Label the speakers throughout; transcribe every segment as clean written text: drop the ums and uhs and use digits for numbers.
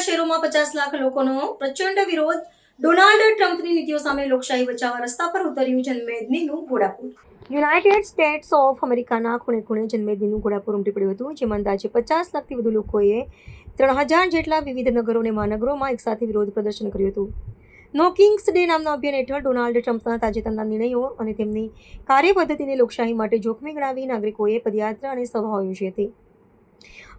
Speaker 1: શહેરોમાં 50 લાખ લોકોનો પ્રચંડ વિરોધ. ડોનાલ્ડ ટ્રમ્પની નીતિઓ સામે લોકશાહી બચાવવા રસ્તા પર ઉતર્યું જનમેદનીનું ઘોડાપુર. યુનાઇટેડ સ્ટેટ્સ ઓફ અમેરિકાના ખૂણે ખૂણે જનમેદનીનું ઘોડાપુર ઉમટી પડ્યું હતું, જેમાં અંદાજે 50 લાખથી વધુ લોકોએ 3000 જેટલા વિવિધ નગરો અને મહાનગરોમાં એકસાથે વિરોધ પ્રદર્શન કર્યું હતું. નો કિંગ્સ ડે નામના અભિયાન હેઠળ ડોનાલ્ડ ટ્રમ્પના તાજેતરના નિર્ણયો અને તેમની કાર્યપદ્ધતિને લોકશાહી માટે જોખમી ગણાવી નાગરિકોએ પદયાત્રા અને સભાઓ યોજી હતી.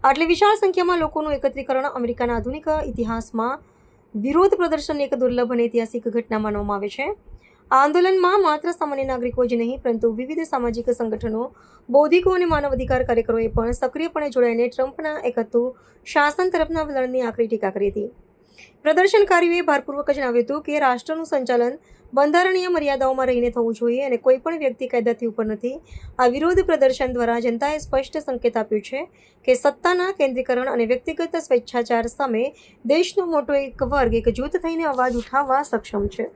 Speaker 1: આટલી વિશાળ સંખ્યામાં લોકોનું એકત્રીકરણ અમેરિકાના આધુનિક ઇતિહાસમાં વિરોધ પ્રદર્શનની એક દુર્લભ અને ઐતિહાસિક ઘટના માનવામાં આવે છે. આ આંદોલનમાં માત્ર સામાન્ય નાગરિકો જ નહીં, પરંતુ વિવિધ સામાજિક સંગઠનો, બૌદ્ધિકો અને માનવ અધિકાર કાર્યકરોએ પણ સક્રિયપણે જોડાઈને ટ્રમ્પના એકતું શાસન તરફના વલણની આકરી ટીકા કરી હતી. પ્રદર્શનકારીઓએ ભારપૂર્વક જણાવ્યું હતું કે રાષ્ટ્રનું સંચાલન બંધારણીય મર્યાદાઓમાં રહીને થવું જોઈએ અને કોઈ પણ વ્યક્તિ કાયદાથી ઉપર નથી. આ વિરોધ પ્રદર્શન દ્વારા જનતાએ સ્પષ્ટ સંકેત આપ્યો છે કે સત્તાના કેન્દ્રીકરણ અને વ્યક્તિગત સ્વેચ્છાચાર સામે દેશનો મોટો એક વર્ગ એકજૂથ થઈને અવાજ ઉઠાવવા સક્ષમ છે.